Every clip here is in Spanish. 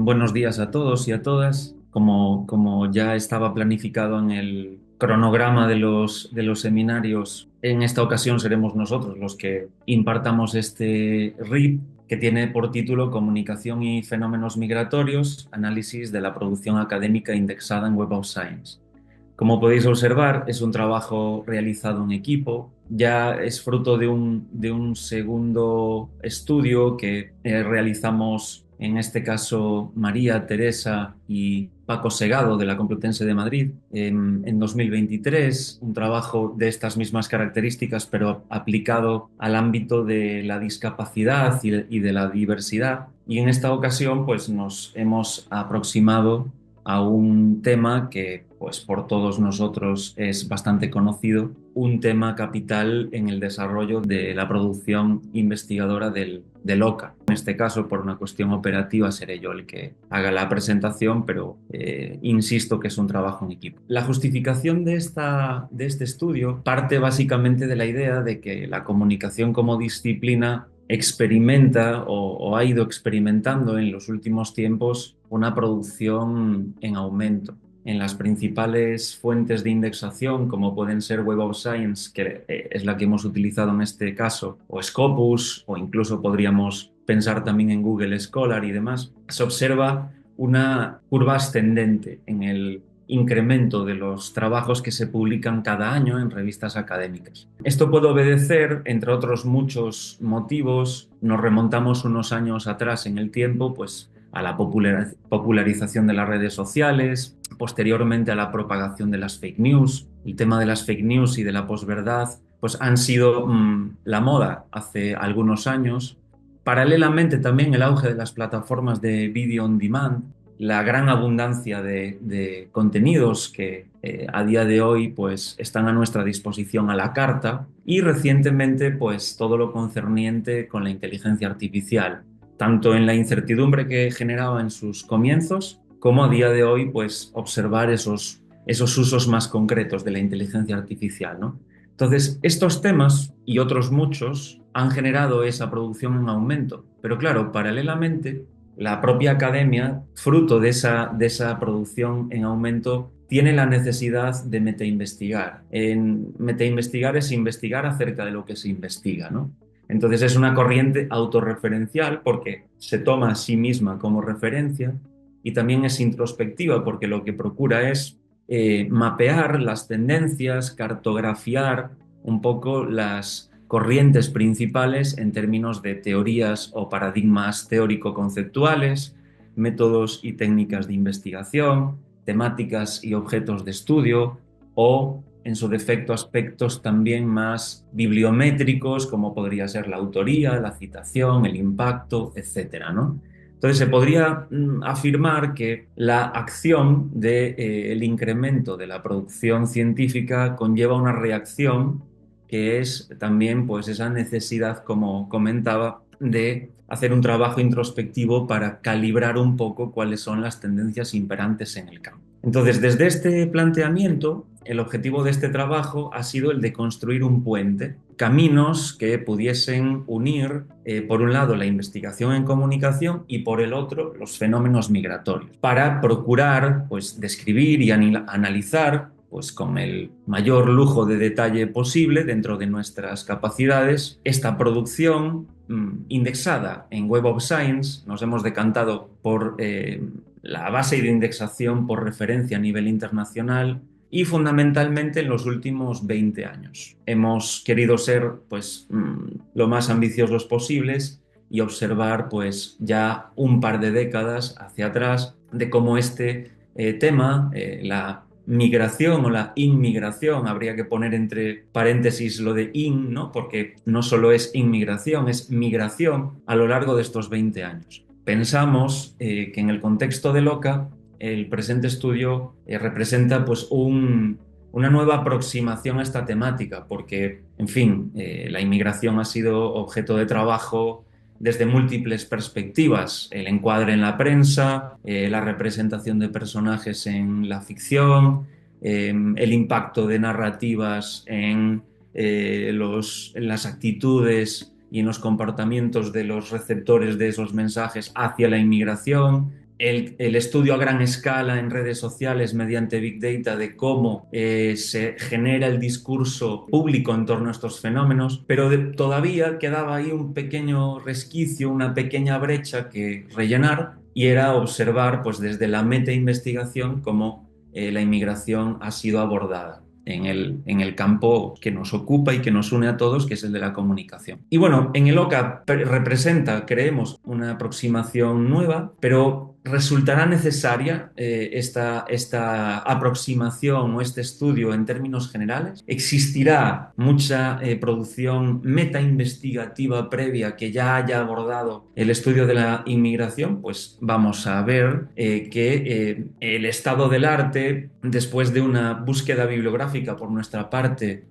Buenos días a todos y a todas. Como ya estaba planificado en el cronograma de los seminarios, en esta ocasión seremos nosotros los que impartamos este RIP que tiene por título Comunicación y fenómenos migratorios, análisis de la producción académica indexada en Web of Science. Como podéis observar, es un trabajo realizado en equipo, ya es fruto de un segundo estudio que realizamos, en este caso María, Teresa y Paco Segado de la Complutense de Madrid en 2023, un trabajo de estas mismas características pero aplicado al ámbito de la discapacidad y de la diversidad. Y en esta ocasión pues nos hemos aproximado a un tema que, pues, por todos nosotros es bastante conocido, un tema capital en el desarrollo de la producción investigadora del OCA. En este caso, por una cuestión operativa, seré yo el que haga la presentación, pero insisto que es un trabajo en equipo. La justificación de este estudio parte básicamente de la idea de que la comunicación como disciplina experimenta o ha ido experimentando en los últimos tiempos una producción en aumento. En las principales fuentes de indexación, como pueden ser Web of Science, que es la que hemos utilizado en este caso, o Scopus, o incluso podríamos pensar también en Google Scholar y demás, se observa una curva ascendente en el incremento de los trabajos que se publican cada año en revistas académicas. Esto puede obedecer, entre otros muchos motivos, nos remontamos unos años atrás en el tiempo, pues a la popularización de las redes sociales, posteriormente a la propagación de las fake news. El tema de las fake news y de la posverdad pues han sido la moda hace algunos años. Paralelamente también el auge de las plataformas de video on demand, la gran abundancia de contenidos que a día de hoy pues están a nuestra disposición a la carta, y recientemente pues todo lo concerniente con la inteligencia artificial, tanto en la incertidumbre que generaba en sus comienzos, como a día de hoy pues observar esos usos más concretos de la inteligencia artificial, ¿no? Entonces, estos temas y otros muchos han generado esa producción en aumento, pero claro, paralelamente, la propia academia, fruto de esa producción en aumento, tiene la necesidad de metainvestigar. Metainvestigar es investigar acerca de lo que se investiga, ¿no? Entonces es una corriente autorreferencial porque se toma a sí misma como referencia, y también es introspectiva porque lo que procura es mapear las tendencias, cartografiar un poco las corrientes principales en términos de teorías o paradigmas teórico-conceptuales, métodos y técnicas de investigación, temáticas y objetos de estudio, o en su defecto aspectos también más bibliométricos como podría ser la autoría, la citación, el impacto, etcétera, ¿no? Entonces se podría afirmar que la acción del incremento de la producción científica conlleva una reacción que es también pues esa necesidad, como comentaba, de hacer un trabajo introspectivo para calibrar un poco cuáles son las tendencias imperantes en el campo. Entonces, desde este planteamiento, el objetivo de este trabajo ha sido el de construir un puente, caminos que pudiesen unir, por un lado, la investigación en comunicación y por el otro, los fenómenos migratorios, para procurar pues, describir y analizar pues con el mayor lujo de detalle posible dentro de nuestras capacidades esta producción indexada en Web of Science. Nos hemos decantado por la base de indexación por referencia a nivel internacional y fundamentalmente en los últimos 20 años. Hemos querido ser pues lo más ambiciosos posibles y observar pues ya un par de décadas hacia atrás de cómo este tema, la migración o la inmigración, habría que poner entre paréntesis lo de in, ¿no? Porque no solo es inmigración, es migración a lo largo de estos 20 años. Pensamos que en el contexto de LOCA el presente estudio representa pues una nueva aproximación a esta temática, porque, en fin, la inmigración ha sido objeto de trabajo desde múltiples perspectivas: el encuadre en la prensa, la representación de personajes en la ficción, el impacto de narrativas en las actitudes y en los comportamientos de los receptores de esos mensajes hacia la inmigración, el estudio a gran escala en redes sociales mediante Big Data de cómo se genera el discurso público en torno a estos fenómenos, pero todavía quedaba ahí un pequeño resquicio, una pequeña brecha que rellenar, y era observar pues, desde la meta-investigación cómo la inmigración ha sido abordada en el campo que nos ocupa y que nos une a todos, que es el de la comunicación. Y bueno, en el OCA representa, creemos, una aproximación nueva, pero resultará necesaria esta aproximación o este estudio en términos generales. Existirá mucha producción meta-investigativa previa que ya haya abordado el estudio de la inmigración, pues vamos a ver que el estado del arte, después de una búsqueda bibliográfica por nuestra parte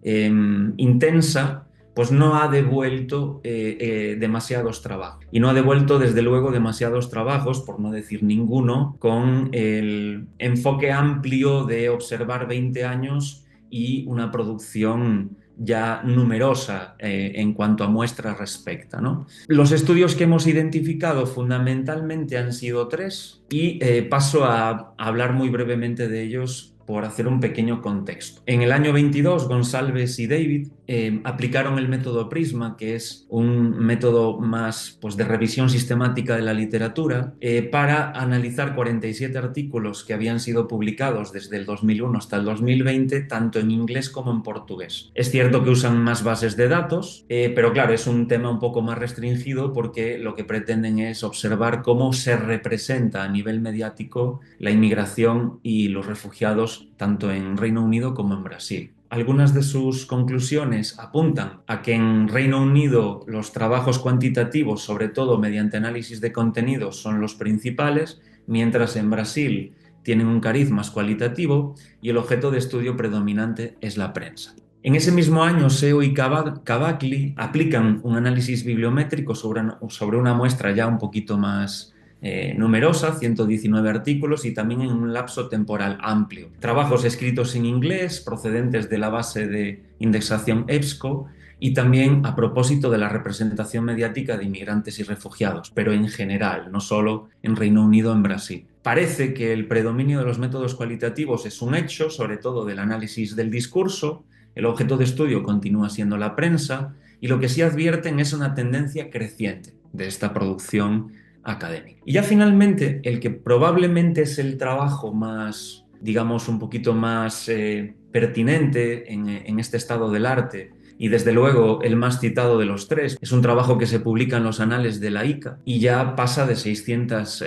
intensa, pues no ha devuelto demasiados trabajos. Y no ha devuelto, desde luego, demasiados trabajos, por no decir ninguno, con el enfoque amplio de observar 20 años y una producción ya numerosa en cuanto a muestras respecta, ¿no? Los estudios que hemos identificado fundamentalmente han sido tres y paso a hablar muy brevemente de ellos por hacer un pequeño contexto. En el año 22, González y David aplicaron el método Prisma, que es un método más pues, de revisión sistemática de la literatura, para analizar 47 artículos que habían sido publicados desde el 2001 hasta el 2020, tanto en inglés como en portugués. Es cierto que usan más bases de datos, pero claro, es un tema un poco más restringido porque lo que pretenden es observar cómo se representa a nivel mediático la inmigración y los refugiados tanto en Reino Unido como en Brasil. Algunas de sus conclusiones apuntan a que en Reino Unido los trabajos cuantitativos, sobre todo mediante análisis de contenidos, son los principales, mientras en Brasil tienen un cariz más cualitativo y el objeto de estudio predominante es la prensa. En ese mismo año, SEO y Cavacli aplican un análisis bibliométrico sobre una muestra ya un poquito más numerosa, 119 artículos y también en un lapso temporal amplio. Trabajos escritos en inglés procedentes de la base de indexación EBSCO y también a propósito de la representación mediática de inmigrantes y refugiados, pero en general, no solo en Reino Unido o en Brasil. Parece que el predominio de los métodos cualitativos es un hecho, sobre todo del análisis del discurso. El objeto de estudio continúa siendo la prensa y lo que sí advierten es una tendencia creciente de esta producción académica. Y ya finalmente, el que probablemente es el trabajo más, digamos, un poquito más pertinente en este estado del arte y desde luego el más citado de los tres, es un trabajo que se publica en los anales de la ICA y ya pasa de 600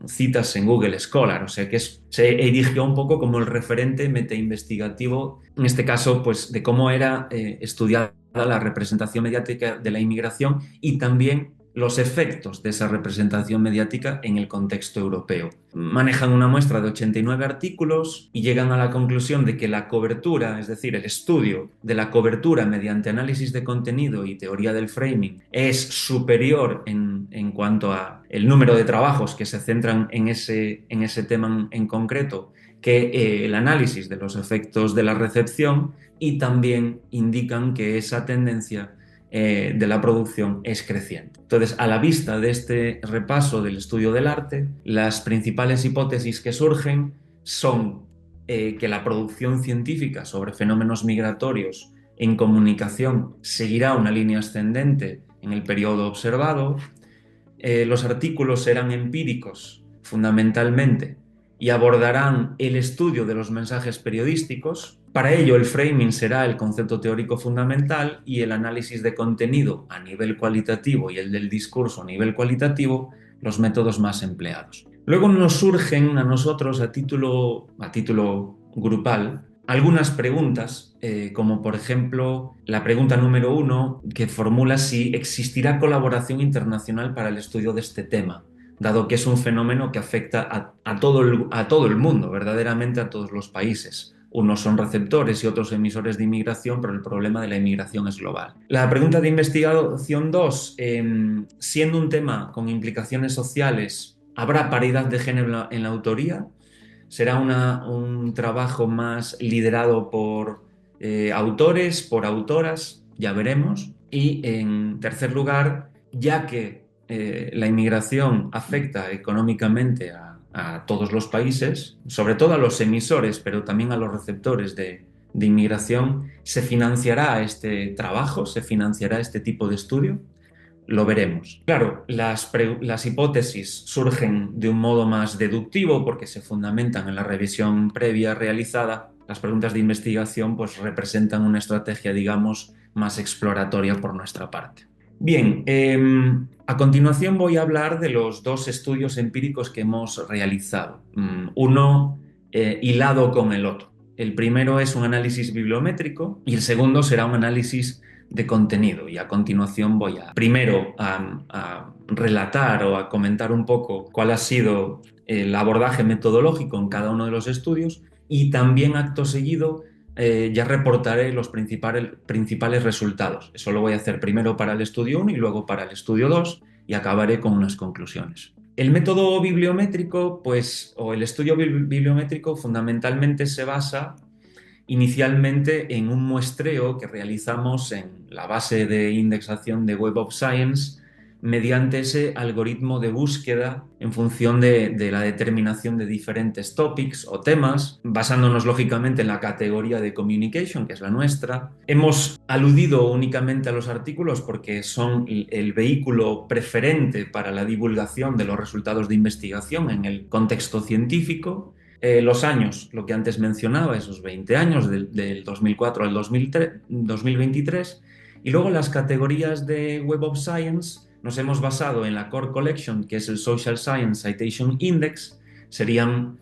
citas en Google Scholar, o sea que se erigió un poco como el referente metainvestigativo, en este caso, pues de cómo era estudiada la representación mediática de la inmigración y también los efectos de esa representación mediática en el contexto europeo. Manejan una muestra de 89 artículos y llegan a la conclusión de que la cobertura, es decir, el estudio de la cobertura mediante análisis de contenido y teoría del framing, es superior en cuanto a el número de trabajos que se centran en ese tema en concreto que el análisis de los efectos de la recepción, y también indican que esa tendencia de la producción es creciente. Entonces, a la vista de este repaso del estudio del arte, las principales hipótesis que surgen son que la producción científica sobre fenómenos migratorios en comunicación seguirá una línea ascendente en el periodo observado, los artículos serán empíricos fundamentalmente y abordarán el estudio de los mensajes periodísticos. Para ello, el framing será el concepto teórico fundamental y el análisis de contenido a nivel cualitativo y el del discurso a nivel cualitativo los métodos más empleados. Luego nos surgen a nosotros a título grupal algunas preguntas, como por ejemplo la pregunta número 1, que formula si existirá colaboración internacional para el estudio de este tema, dado que es un fenómeno que afecta a todo el mundo, verdaderamente a todos los países. Unos son receptores y otros emisores de inmigración, pero el problema de la inmigración es global. La pregunta de investigación 2, siendo un tema con implicaciones sociales, ¿habrá paridad de género en la autoría? ¿Será un trabajo más liderado por autores, por autoras? Ya veremos. Y en tercer lugar, ya que la inmigración afecta económicamente a todos los países, sobre todo a los emisores, pero también a los receptores de inmigración, ¿se financiará este trabajo? ¿Se financiará este tipo de estudio? Lo veremos. Claro, las hipótesis surgen de un modo más deductivo porque se fundamentan en la revisión previa realizada. Las preguntas de investigación pues representan una estrategia, digamos, más exploratoria por nuestra parte. Bien, a continuación voy a hablar de los dos estudios empíricos que hemos realizado, uno hilado con el otro. El primero es un análisis bibliométrico y el segundo será un análisis de contenido. Y a continuación voy a primero a relatar o a comentar un poco cuál ha sido el abordaje metodológico en cada uno de los estudios y también acto seguido ya reportaré los principales resultados. Eso lo voy a hacer primero para el estudio 1 y luego para el estudio 2 y acabaré con unas conclusiones. El método bibliométrico, pues, o el estudio bibliométrico fundamentalmente se basa inicialmente en un muestreo que realizamos en la base de indexación de Web of Science mediante ese algoritmo de búsqueda en función de la determinación de diferentes topics o temas, basándonos lógicamente en la categoría de communication, que es la nuestra. Hemos aludido únicamente a los artículos porque son el vehículo preferente para la divulgación de los resultados de investigación en el contexto científico. Los años, lo que antes mencionaba, esos 20 años, del 2004 al 2023, y luego las categorías de Web of Science nos hemos basado en la Core Collection, que es el Social Science Citation Index, serían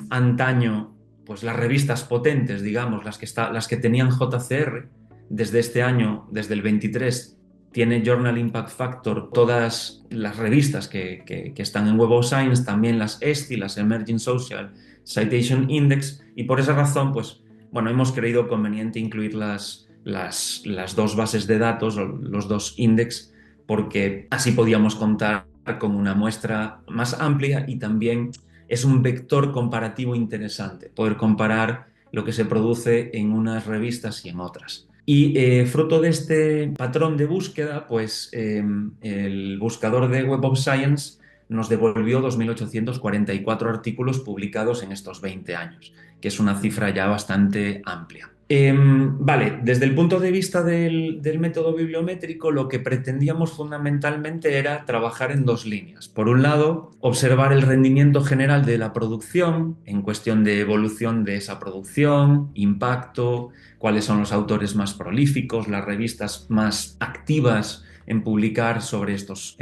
antaño pues las revistas potentes, digamos, las que tenían JCR. Desde este año, desde el 23, tiene Journal Impact Factor todas las revistas que están en Web of Science, también las ESCI, las Emerging Social Citation Index, y por esa razón, pues, bueno, hemos creído conveniente incluir las dos bases de datos, o los dos index, porque así podíamos contar con una muestra más amplia y también es un vector comparativo interesante, poder comparar lo que se produce en unas revistas y en otras. Y fruto de este patrón de búsqueda, pues el buscador de Web of Science nos devolvió 2.844 artículos publicados en estos 20 años, que es una cifra ya bastante amplia. Vale, desde el punto de vista del método bibliométrico, lo que pretendíamos fundamentalmente era trabajar en dos líneas. Por un lado, observar el rendimiento general de la producción en cuestión de evolución de esa producción, impacto, cuáles son los autores más prolíficos, las revistas más activas en publicar sobre estos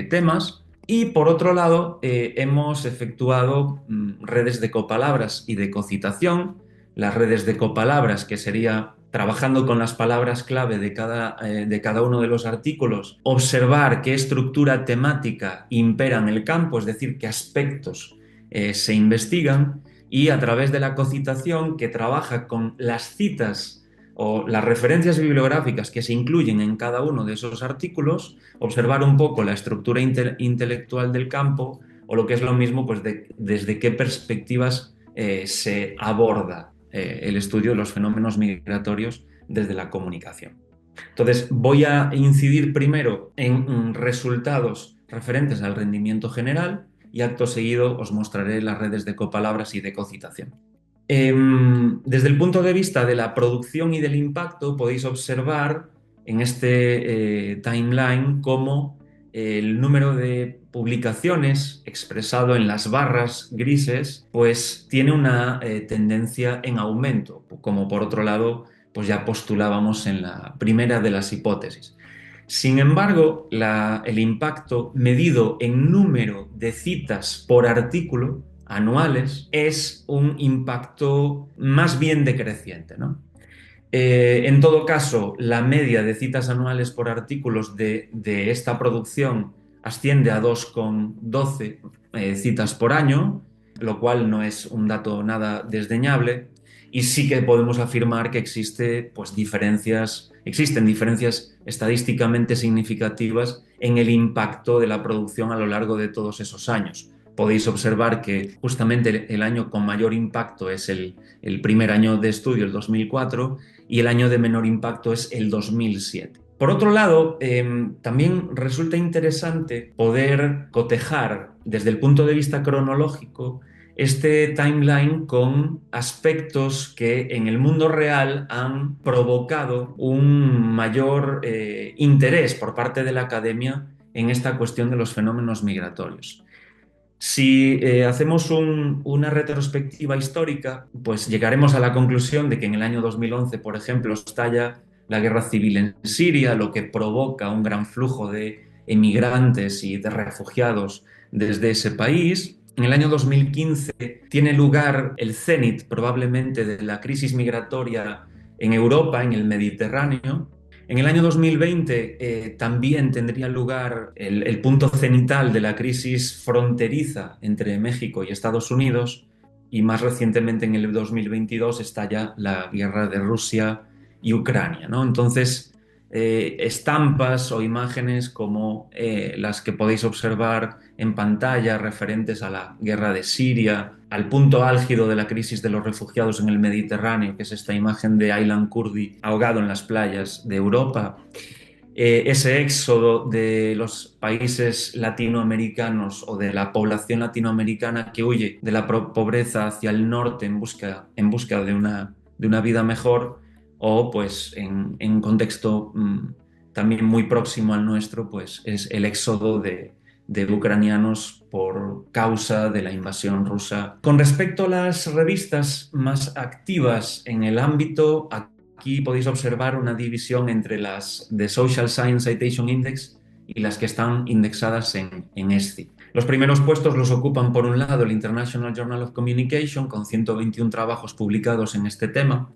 temas. Y por otro lado, hemos efectuado redes de copalabras y de cocitación. Las redes de copalabras, que sería trabajando con las palabras clave de cada uno de los artículos, observar qué estructura temática impera en el campo, es decir, qué aspectos se investigan, y a través de la cocitación, que trabaja con las citas o las referencias bibliográficas que se incluyen en cada uno de esos artículos, observar un poco la estructura intelectual del campo, o lo que es lo mismo, pues desde qué perspectivas se aborda el estudio de los fenómenos migratorios desde la comunicación. Entonces, voy a incidir primero en resultados referentes al rendimiento general y acto seguido os mostraré las redes de copalabras y de cocitación. Desde el punto de vista de la producción y del impacto, podéis observar en este timeline cómo el número de publicaciones expresado en las barras grises pues tiene una tendencia en aumento, como por otro lado pues ya postulábamos en la primera de las hipótesis. Sin embargo, el impacto medido en número de citas por artículo anuales es un impacto más bien decreciente, ¿no? En todo caso, la media de citas anuales por artículos de esta producción asciende a 2,12 citas por año, lo cual no es un dato nada desdeñable, y sí que podemos afirmar que existen diferencias estadísticamente significativas en el impacto de la producción a lo largo de todos esos años. Podéis observar que justamente el año con mayor impacto es el primer año de estudio, el 2004, y el año de menor impacto es el 2007. Por otro lado, también resulta interesante poder cotejar desde el punto de vista cronológico este timeline con aspectos que en el mundo real han provocado un mayor interés por parte de la academia en esta cuestión de los fenómenos migratorios. Si hacemos una retrospectiva histórica, pues llegaremos a la conclusión de que en el año 2011, por ejemplo, estalla la guerra civil en Siria, lo que provoca un gran flujo de emigrantes y de refugiados desde ese país. En el año 2015 tiene lugar el cenit probablemente de la crisis migratoria en Europa, en el Mediterráneo. En el año 2020 también tendría lugar el punto cenital de la crisis fronteriza entre México y Estados Unidos, y más recientemente en el 2022 estalla la guerra de Rusia y Ucrania, ¿no? Entonces, estampas o imágenes como las que podéis observar en pantalla referentes a la guerra de Siria, al punto álgido de la crisis de los refugiados en el Mediterráneo, que es esta imagen de Aylan Kurdi ahogado en las playas de Europa, ese éxodo de los países latinoamericanos o de la población latinoamericana que huye de la pobreza hacia el norte en busca de una vida mejor, o pues en un contexto también muy próximo al nuestro, pues es el éxodo de ucranianos por causa de la invasión rusa. Con respecto a las revistas más activas en el ámbito, aquí podéis observar una división entre las de Social Science Citation Index y las que están indexadas en ESCI. Los primeros puestos los ocupan, por un lado, el International Journal of Communication, con 121 trabajos publicados en este tema,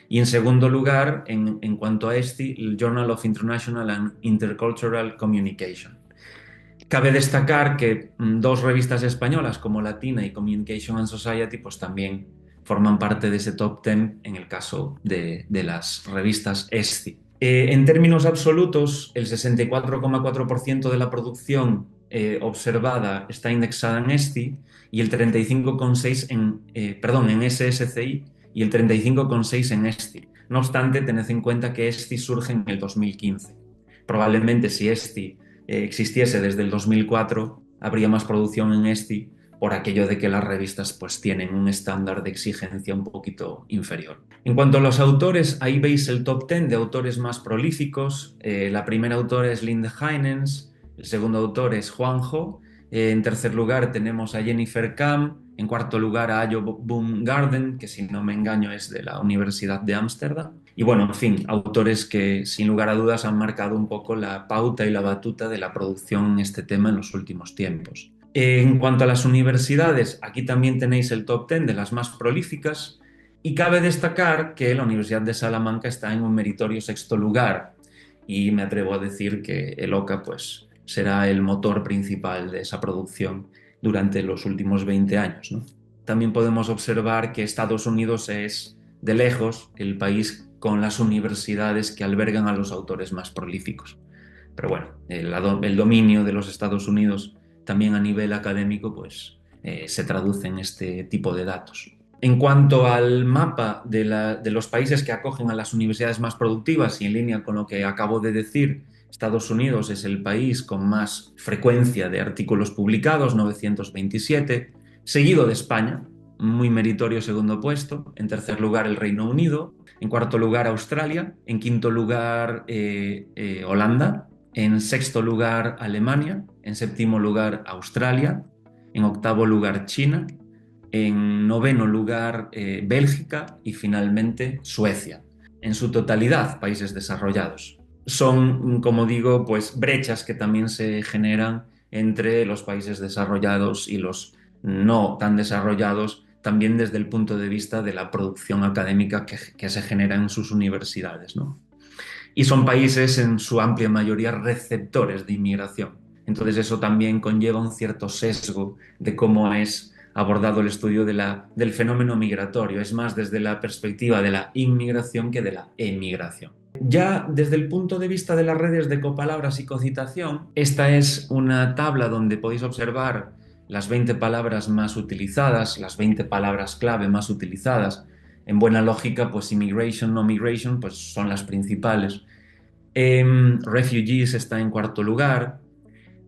y en segundo lugar, en cuanto a ESCI, el Journal of International and Intercultural Communication. Cabe destacar que dos revistas españolas como Latina y Communication and Society pues también forman parte de ese top 10 en el caso de las revistas ESCI. En términos absolutos, el 64,4% de la producción observada está indexada en ESCI y el 35,6% en SSCI y el 35,6% en ESCI. No obstante, tened en cuenta que ESCI surge en el 2015. Probablemente si ESCI existiese desde el 2004, habría más producción en ESCI por aquello de que las revistas pues tienen un estándar de exigencia un poquito inferior. En cuanto a los autores, ahí veis el top 10 de autores más prolíficos. La primera autora es Linde Heinens, el segundo autor es Juanjo, en tercer lugar tenemos a Jennifer Kam, en cuarto lugar a Ayo Boomgarden, que si no me engaño es de la Universidad de Ámsterdam. Y bueno, en fin, autores que sin lugar a dudas han marcado un poco la pauta y la batuta de la producción en este tema en los últimos tiempos. En cuanto a las universidades, aquí también tenéis el top 10 de las más prolíficas, y cabe destacar que la Universidad de Salamanca está en un meritorio sexto lugar, y me atrevo a decir que el OCA pues, será el motor principal de esa producción durante los últimos 20 años, ¿no? También podemos observar que Estados Unidos es, de lejos, el país con las universidades que albergan a los autores más prolíficos. Pero bueno, el dominio de los Estados Unidos también a nivel académico pues, se traduce en este tipo de datos. En cuanto al mapa de los países que acogen a las universidades más productivas, y en línea con lo que acabo de decir, Estados Unidos es el país con más frecuencia de artículos publicados, 927, seguido de España, muy meritorio segundo puesto, en tercer lugar el Reino Unido, en cuarto lugar Australia, en quinto lugar Holanda, en sexto lugar Alemania, en séptimo lugar Australia, en octavo lugar China, en noveno lugar Bélgica y finalmente Suecia. En su totalidad, países desarrollados. Son, como digo, pues brechas que también se generan entre los países desarrollados y los no tan desarrollados, también desde el punto de vista de la producción académica que se genera en sus universidades, ¿no? Y son países en su amplia mayoría receptores de inmigración. Entonces eso también conlleva un cierto sesgo de cómo es abordado el estudio del fenómeno migratorio. Es más desde la perspectiva de la inmigración que de la emigración. Ya desde el punto de vista de las redes de copalabras y cocitación, esta es una tabla donde podéis observar las 20 palabras más utilizadas, las 20 palabras clave más utilizadas. En buena lógica, pues immigration, no migration, pues son las principales. Refugees está en cuarto lugar.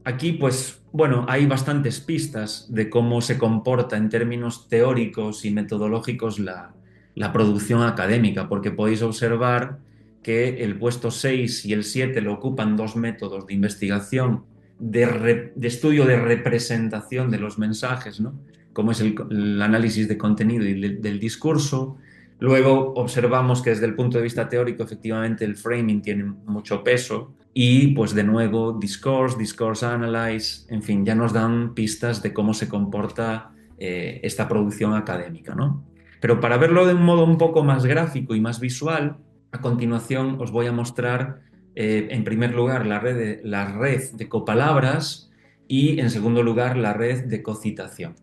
Aquí, pues, bueno, hay bastantes pistas de cómo se comporta en términos teóricos y metodológicos la producción académica, porque podéis observar que el puesto 6 y el 7 lo ocupan dos métodos de investigación, de estudio de representación de los mensajes, ¿no? Como es el análisis de contenido y del discurso. Luego observamos que desde el punto de vista teórico, efectivamente, el framing tiene mucho peso y pues de nuevo discourse analyze, en fin, ya nos dan pistas de cómo se comporta esta producción académica, ¿no? Pero para verlo de un modo un poco más gráfico y más visual, a continuación os voy a mostrar en primer lugar la red de copalabras y en segundo lugar la red de cocitación,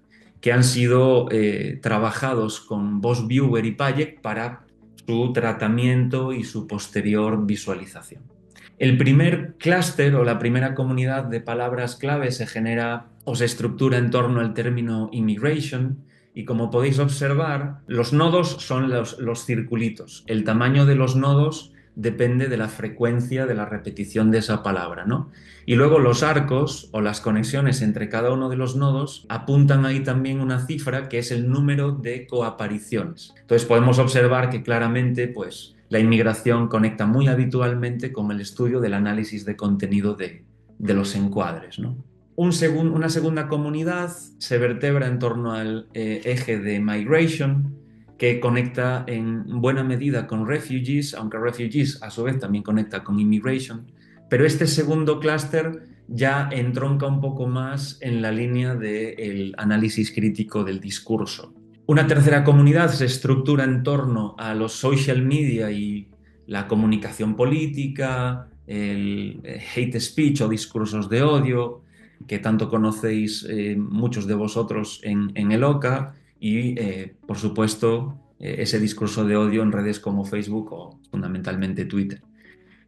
que han sido trabajados con Bosch Viewer y Payek para su tratamiento y su posterior visualización. El primer clúster o la primera comunidad de palabras clave se genera o se estructura en torno al término immigration y como podéis observar, los nodos son los circulitos. El tamaño de los nodos depende de la frecuencia de la repetición de esa palabra, ¿no? Y luego los arcos o las conexiones entre cada uno de los nodos apuntan ahí también una cifra que es el número de coapariciones. Entonces podemos observar que claramente, pues, la inmigración conecta muy habitualmente con el estudio del análisis de contenido de los encuadres, ¿no? Una segunda comunidad se vertebra en torno al eje de migration, que conecta en buena medida con refugees, aunque refugees a su vez también conecta con immigration, pero este segundo clúster ya entronca un poco más en la línea del análisis crítico del discurso. Una tercera comunidad se estructura en torno a los social media y la comunicación política, el hate speech o discursos de odio, que tanto conocéis muchos de vosotros en el OCA, y por supuesto ese discurso de odio en redes como Facebook o fundamentalmente Twitter.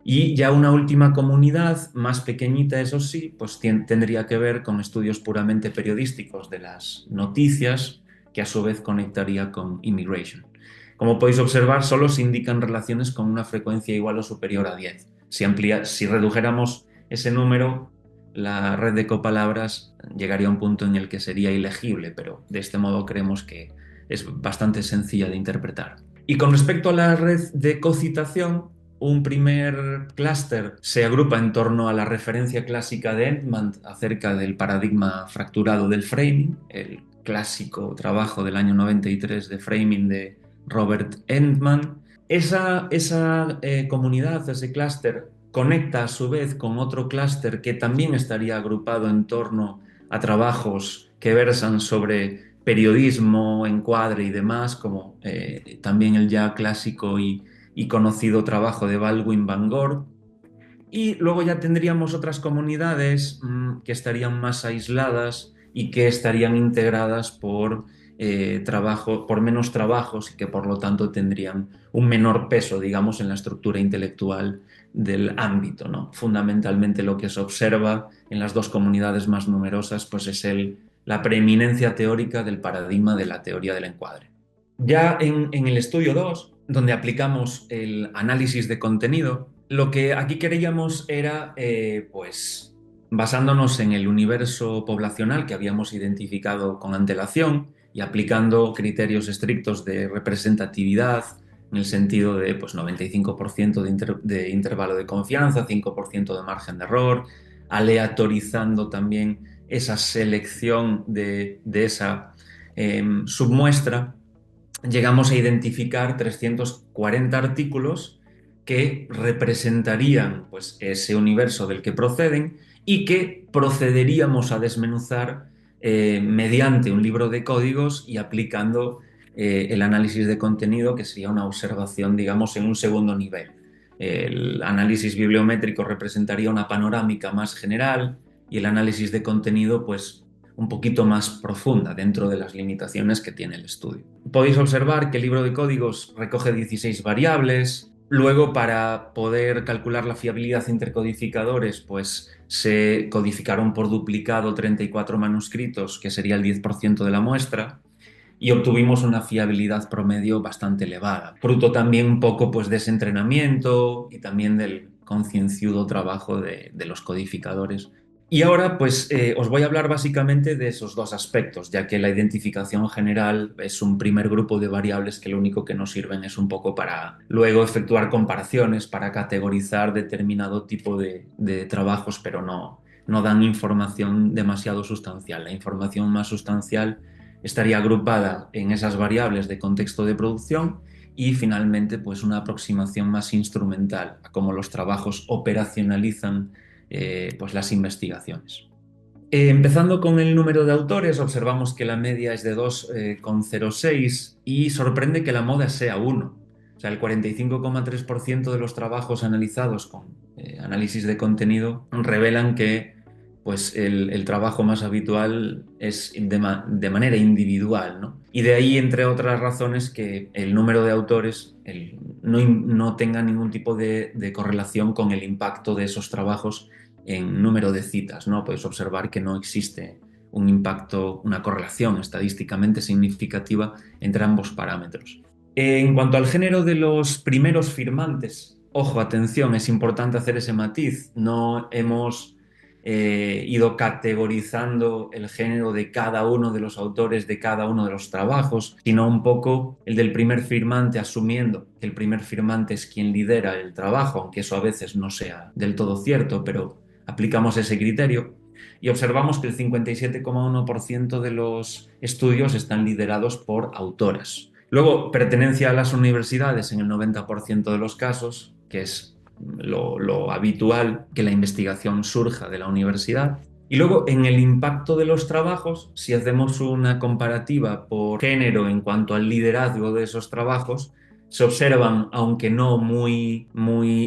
Y ya una última comunidad, más pequeñita, eso sí, pues tendría que ver con estudios puramente periodísticos de las noticias, que a su vez conectaría con immigration. Como podéis observar, solo se indican relaciones con una frecuencia igual o superior a 10. Si redujéramos ese número, la red de copalabras llegaría a un punto en el que sería ilegible, pero de este modo creemos que es bastante sencilla de interpretar. Y con respecto a la red de cocitación, un primer clúster se agrupa en torno a la referencia clásica de Entman acerca del paradigma fracturado del framing, el clásico trabajo del año 93 de framing de Robert Entman. Esa comunidad, ese clúster, conecta a su vez con otro clúster que también estaría agrupado en torno a trabajos que versan sobre periodismo, encuadre y demás, como también el ya clásico y conocido trabajo de Baldwin Van Gogh. Y luego ya tendríamos otras comunidades que estarían más aisladas y que estarían integradas por menos trabajos y que por lo tanto tendrían un menor peso, digamos, en la estructura intelectual del ámbito, ¿no? Fundamentalmente lo que se observa en las dos comunidades más numerosas pues es la preeminencia teórica del paradigma de la teoría del encuadre. Ya en el estudio 2, donde aplicamos el análisis de contenido, lo que aquí queríamos era, pues, basándonos en el universo poblacional que habíamos identificado con antelación y aplicando criterios estrictos de representatividad, en el sentido de pues, 95% de intervalo de confianza, 5% de margen de error, aleatorizando también esa selección de esa submuestra, llegamos a identificar 340 artículos que representarían pues, ese universo del que proceden y que procederíamos a desmenuzar mediante un libro de códigos y aplicando el análisis de contenido, que sería una observación, digamos, en un segundo nivel. El análisis bibliométrico representaría una panorámica más general y el análisis de contenido, pues, un poquito más profunda dentro de las limitaciones que tiene el estudio. Podéis observar que el libro de códigos recoge 16 variables. Luego, para poder calcular la fiabilidad entre codificadores, pues se codificaron por duplicado 34 manuscritos, que sería el 10% de la muestra, y obtuvimos una fiabilidad promedio bastante elevada, fruto también un poco pues, de ese entrenamiento y también concienzudo trabajo de los codificadores. Y ahora, pues, os voy a hablar básicamente de esos dos aspectos, ya que la identificación general es un primer grupo de variables que lo único que nos sirven es un poco para luego efectuar comparaciones, para categorizar determinado tipo de trabajos, pero no dan información demasiado sustancial. La información más sustancial estaría agrupada en esas variables de contexto de producción y finalmente, pues, una aproximación más instrumental a cómo los trabajos operacionalizan pues las investigaciones. Empezando con el número de autores, observamos que la media es de 2,06 y sorprende que la moda sea 1. O sea, el 45,3% de los trabajos analizados con análisis de contenido revelan que pues, el trabajo más habitual es de manera individual, ¿no? Y de ahí, entre otras razones, que el número de autores no tenga ningún tipo de correlación con el impacto de esos trabajos en número de citas, ¿no? Podéis observar que no existe un impacto, una correlación estadísticamente significativa entre ambos parámetros. En cuanto al género de los primeros firmantes, ojo, atención, es importante hacer ese matiz. No hemos ido categorizando el género de cada uno de los autores de cada uno de los trabajos, sino un poco el del primer firmante, asumiendo que el primer firmante es quien lidera el trabajo, aunque eso a veces no sea del todo cierto, pero aplicamos ese criterio y observamos que el 57,1% de los estudios están liderados por autoras. Luego, pertenencia a las universidades en el 90% de los casos, que es lo habitual que la investigación surja de la universidad. Y luego, en el impacto de los trabajos, si hacemos una comparativa por género en cuanto al liderazgo de esos trabajos, se observan, aunque no muy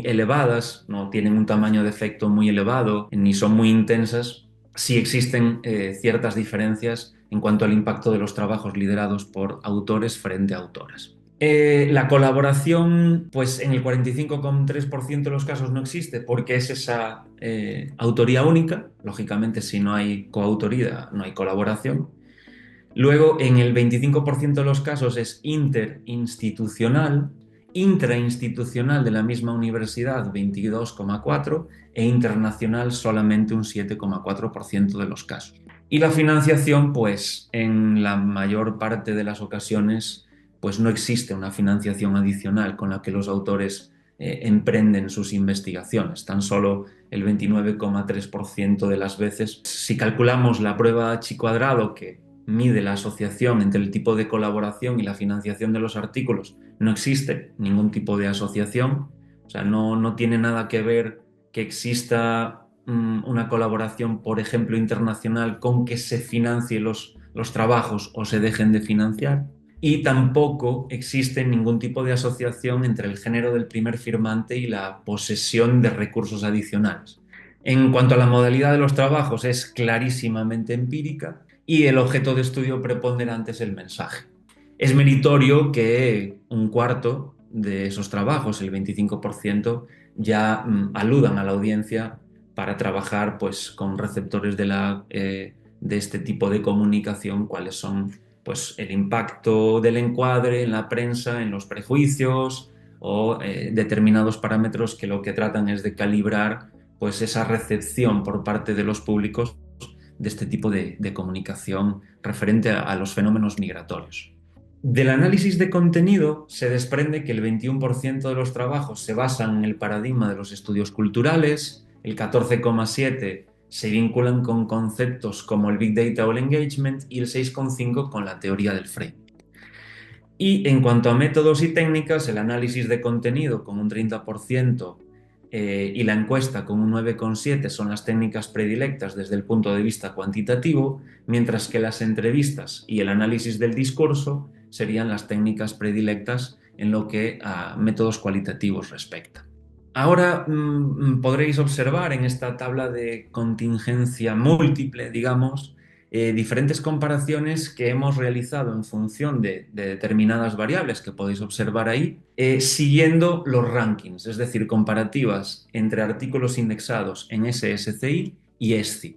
elevadas, no tienen un tamaño de efecto muy elevado, ni son muy intensas, sí existen ciertas diferencias en cuanto al impacto de los trabajos liderados por autores frente a autoras. La colaboración, pues en el 45,3% de los casos no existe porque es esa autoría única. Lógicamente, si no hay coautoría, no hay colaboración. Luego, en el 25% de los casos es interinstitucional, intrainstitucional de la misma universidad 22,4% e internacional solamente un 7,4% de los casos. Y la financiación, pues en la mayor parte de las ocasiones, pues no existe una financiación adicional con la que los autores emprenden sus investigaciones. Tan solo el 29,3% de las veces. Si calculamos la prueba Chi cuadrado, que mide la asociación entre el tipo de colaboración y la financiación de los artículos, no existe ningún tipo de asociación. O sea, no tiene nada que ver que exista una colaboración, por ejemplo, internacional con que se financie los trabajos o se dejen de financiar. Y tampoco existe ningún tipo de asociación entre el género del primer firmante y la posesión de recursos adicionales. En cuanto a la modalidad de los trabajos, es clarísimamente empírica y el objeto de estudio preponderante es el mensaje. Es meritorio que un cuarto de esos trabajos, el 25%, ya aludan a la audiencia para trabajar pues, con receptores de este tipo de comunicación, cuáles son pues, el impacto del encuadre en la prensa, en los prejuicios o determinados parámetros que lo que tratan es de calibrar pues, esa recepción por parte de los públicos de este tipo de comunicación referente a los fenómenos migratorios. Del análisis de contenido se desprende que el 21% de los trabajos se basan en el paradigma de los estudios culturales, el 14,7% se vinculan con conceptos como el Big Data o el Engagement y el 6,5% con la teoría del frame. Y en cuanto a métodos y técnicas, el análisis de contenido con un 30% y la encuesta con un 9,7% son las técnicas predilectas desde el punto de vista cuantitativo, mientras que las entrevistas y el análisis del discurso serían las técnicas predilectas en lo que a métodos cualitativos respecta. Ahora podréis observar en esta tabla de contingencia múltiple, digamos, diferentes comparaciones que hemos realizado en función de determinadas variables que podéis observar ahí, siguiendo los rankings, es decir, comparativas entre artículos indexados en SSCI y ESCI.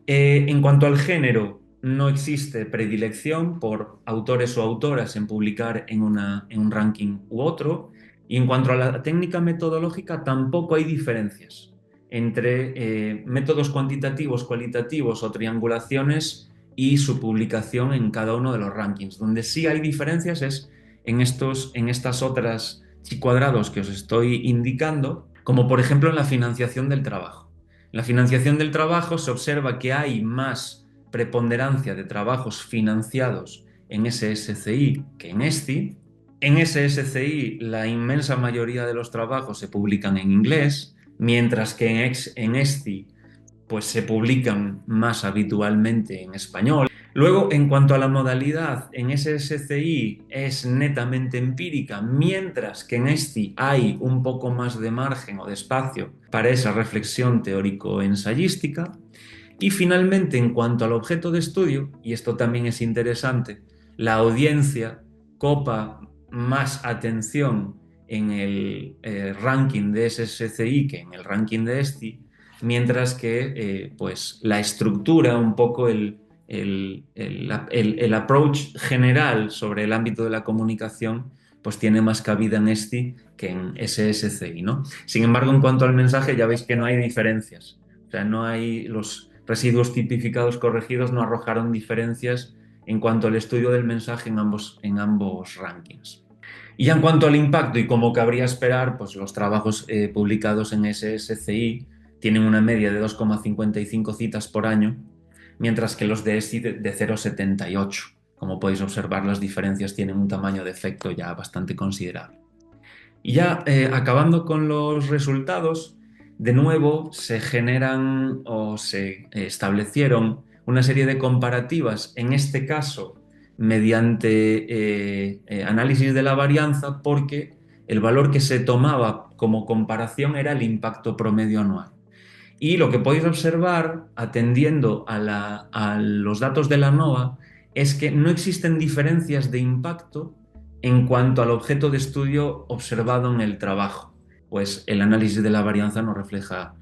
En cuanto al género, no existe predilección por autores o autoras en publicar en un ranking u otro, Y en cuanto a la técnica metodológica, tampoco hay diferencias entre métodos cuantitativos, cualitativos o triangulaciones y su publicación en cada uno de los rankings. Donde sí hay diferencias es en estas otras cuadrados que os estoy indicando, como por ejemplo en la financiación del trabajo. En la financiación del trabajo se observa que hay más preponderancia de trabajos financiados en SSCI que en ESTI. En SSCI la inmensa mayoría de los trabajos se publican en inglés, mientras que en ESTI pues se publican más habitualmente en español. Luego, en cuanto a la modalidad, en SSCI es netamente empírica, mientras que en ESTI hay un poco más de margen o de espacio para esa reflexión teórico-ensayística. Y finalmente, en cuanto al objeto de estudio, y esto también es interesante, la audiencia copa más atención en el ranking de SSCI que en el ranking de ESTI, mientras que pues la estructura, un poco el approach general sobre el ámbito de la comunicación, pues tiene más cabida en ESTI que en SSCI, ¿no? Sin embargo, en cuanto al mensaje, ya veis que no hay diferencias. O sea, no hay los residuos tipificados corregidos no arrojaron diferencias en cuanto al estudio del mensaje en ambos rankings. Y ya en cuanto al impacto y como cabría esperar, pues los trabajos publicados en SSCI tienen una media de 2,55 citas por año, mientras que los de ESTI de 0,78. Como podéis observar, las diferencias tienen un tamaño de efecto ya bastante considerable. Y ya acabando con los resultados, de nuevo se generan o se establecieron una serie de comparativas, en este caso mediante análisis de la varianza, porque el valor que se tomaba como comparación era el impacto promedio anual. Y lo que podéis observar, atendiendo a los datos de la NOVA, es que no existen diferencias de impacto en cuanto al objeto de estudio observado en el trabajo, pues el análisis de la varianza no refleja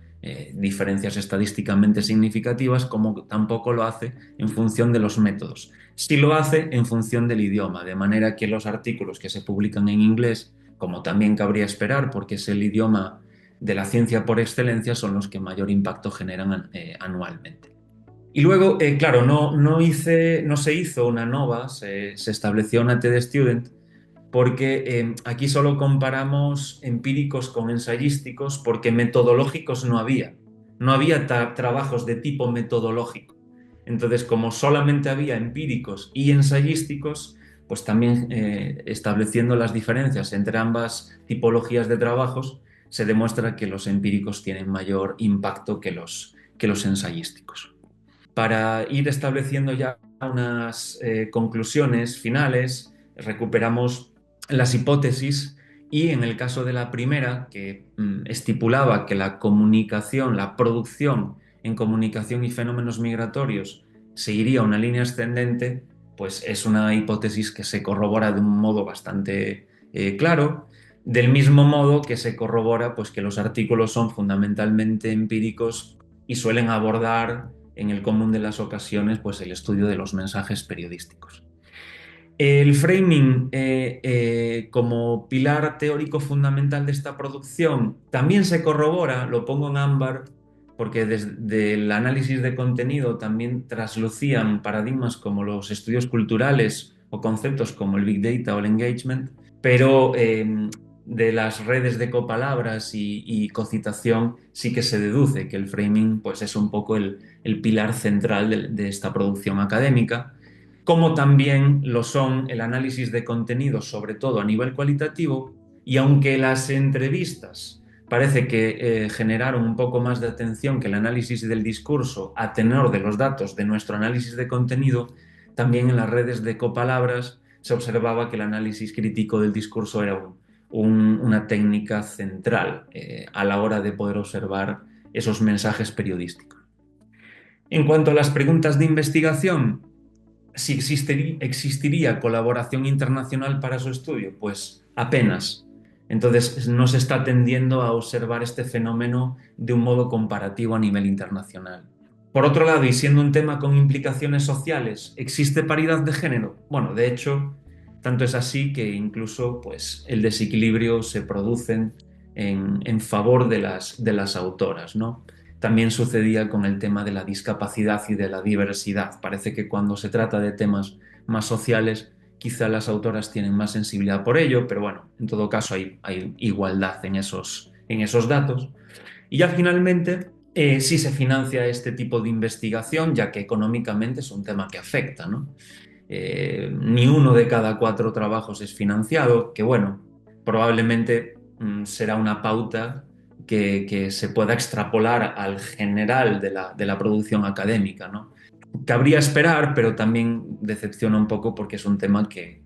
diferencias estadísticamente significativas, como tampoco lo hace en función de los métodos. Sí lo hace en función del idioma, de manera que los artículos que se publican en inglés, como también cabría esperar, porque es el idioma de la ciencia por excelencia, son los que mayor impacto generan anualmente. Y luego, claro, no se hizo una NOVA, se estableció una TD Student, porque aquí solo comparamos empíricos con ensayísticos, porque metodológicos no había. No había trabajos de tipo metodológico. Entonces, como solamente había empíricos y ensayísticos, pues también estableciendo las diferencias entre ambas tipologías de trabajos, se demuestra que los empíricos tienen mayor impacto que los ensayísticos. Para ir estableciendo ya unas conclusiones finales, recuperamos las hipótesis y en el caso de la primera, que estipulaba que la comunicación, la producción en comunicación y fenómenos migratorios seguiría una línea ascendente, pues es una hipótesis que se corrobora de un modo bastante claro, del mismo modo que se corrobora pues, que los artículos son fundamentalmente empíricos y suelen abordar en el común de las ocasiones pues, el estudio de los mensajes periodísticos. El framing como pilar teórico fundamental de esta producción también se corrobora, lo pongo en ámbar, porque desde el análisis de contenido también traslucían paradigmas como los estudios culturales o conceptos como el Big Data o el engagement, pero de las redes de copalabras y cocitación sí que se deduce que el framing pues, es un poco el pilar central de esta producción académica, como también lo son el análisis de contenidos, sobre todo a nivel cualitativo, y aunque las entrevistas parece que generaron un poco más de atención que el análisis del discurso a tenor de los datos de nuestro análisis de contenido, también en las redes de copalabras se observaba que el análisis crítico del discurso era una técnica central a la hora de poder observar esos mensajes periodísticos. En cuanto a las preguntas de investigación, si existiría colaboración internacional para su estudio, pues apenas. Entonces no se está tendiendo a observar este fenómeno de un modo comparativo a nivel internacional. Por otro lado, y siendo un tema con implicaciones sociales, ¿existe paridad de género? Bueno, de hecho, Tanto es así que incluso pues, el desequilibrio se produce en favor de las autoras, ¿no? También sucedía con el tema de la discapacidad y de la diversidad. Parece que cuando se trata de temas más sociales, quizá las autoras tienen más sensibilidad por ello, pero bueno, en todo caso hay igualdad en esos datos. Y ya finalmente, sí se financia este tipo de investigación, ya que económicamente es un tema que afecta, ¿no? Ni uno de cada 4 trabajos es financiado, que bueno, probablemente será una pauta que se pueda extrapolar al general de la producción académica, ¿no? Cabría esperar, pero también decepciona un poco porque es un tema que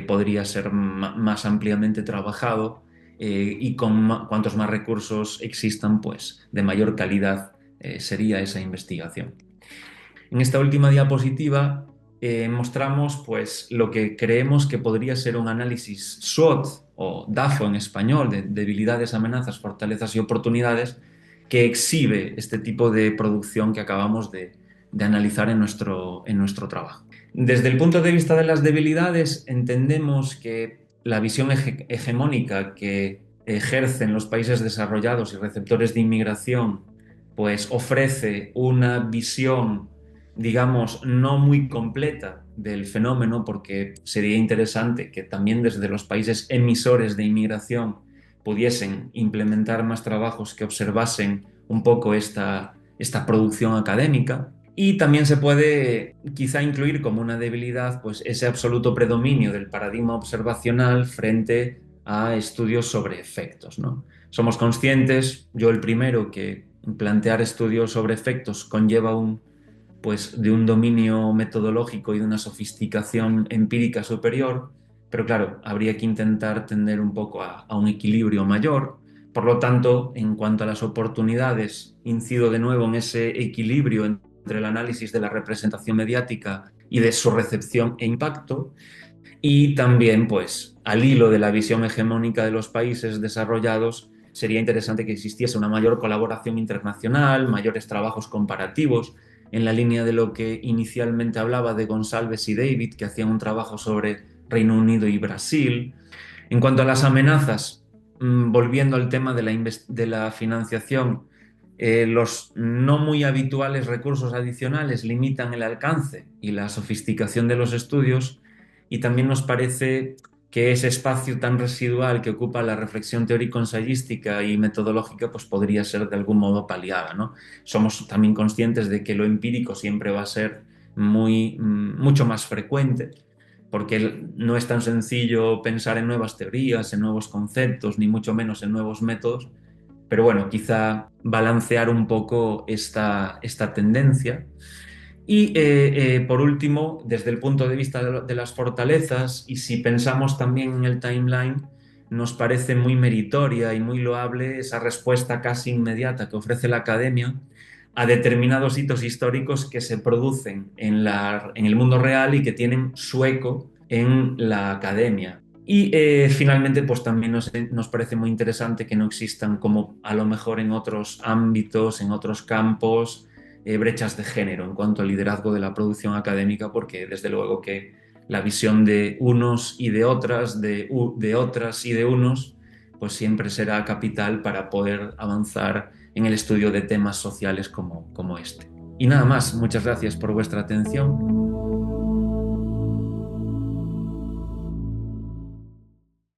podría ser más ampliamente trabajado y con cuantos más recursos existan, pues de mayor calidad sería esa investigación. En esta última diapositiva mostramos pues, lo que creemos que podría ser un análisis SWOT o DAFO en español, de debilidades, amenazas, fortalezas y oportunidades, que exhibe este tipo de producción que acabamos de analizar en nuestro trabajo. Desde el punto de vista de las debilidades, entendemos que la visión hegemónica que ejercen los países desarrollados y receptores de inmigración pues ofrece una visión, digamos, no muy completa del fenómeno, porque sería interesante que también desde los países emisores de inmigración pudiesen implementar más trabajos que observasen un poco esta producción académica. Y también se puede quizá incluir como una debilidad pues ese absoluto predominio del paradigma observacional frente a estudios sobre efectos, ¿no? Somos conscientes, yo el primero, que plantear estudios sobre efectos conlleva pues, de un dominio metodológico y de una sofisticación empírica superior, pero claro, habría que intentar tender un poco a un equilibrio mayor. Por lo tanto, en cuanto a las oportunidades, incido de nuevo en ese equilibrio entre el análisis de la representación mediática y de su recepción e impacto, y también, pues, al hilo de la visión hegemónica de los países desarrollados, sería interesante que existiese una mayor colaboración internacional, mayores trabajos comparativos, en la línea de lo que inicialmente hablaba de González y David, que hacían un trabajo sobre Reino Unido y Brasil. En cuanto a las amenazas, volviendo al tema de la financiación, los no muy habituales recursos adicionales limitan el alcance y la sofisticación de los estudios, y también nos parece que ese espacio tan residual que ocupa la reflexión teórico-ensayística y metodológica pues podría ser de algún modo paliada, ¿no? Somos también conscientes de que lo empírico siempre va a ser mucho más frecuente, porque no es tan sencillo pensar en nuevas teorías, en nuevos conceptos, ni mucho menos en nuevos métodos, pero bueno, quizá balancear un poco esta tendencia. Y por último, desde el punto de vista de las fortalezas, y si pensamos también en el timeline, nos parece muy meritoria y muy loable esa respuesta casi inmediata que ofrece la academia a determinados hitos históricos que se producen en el mundo real y que tienen su eco en la academia. Y finalmente, pues también nos parece muy interesante que no existan, como a lo mejor en otros ámbitos, en otros campos, brechas de género en cuanto al liderazgo de la producción académica, porque desde luego que la visión de unos y de otras, de otras y de unos, pues siempre será capital para poder avanzar en el estudio de temas sociales como este. Y nada más, muchas gracias por vuestra atención.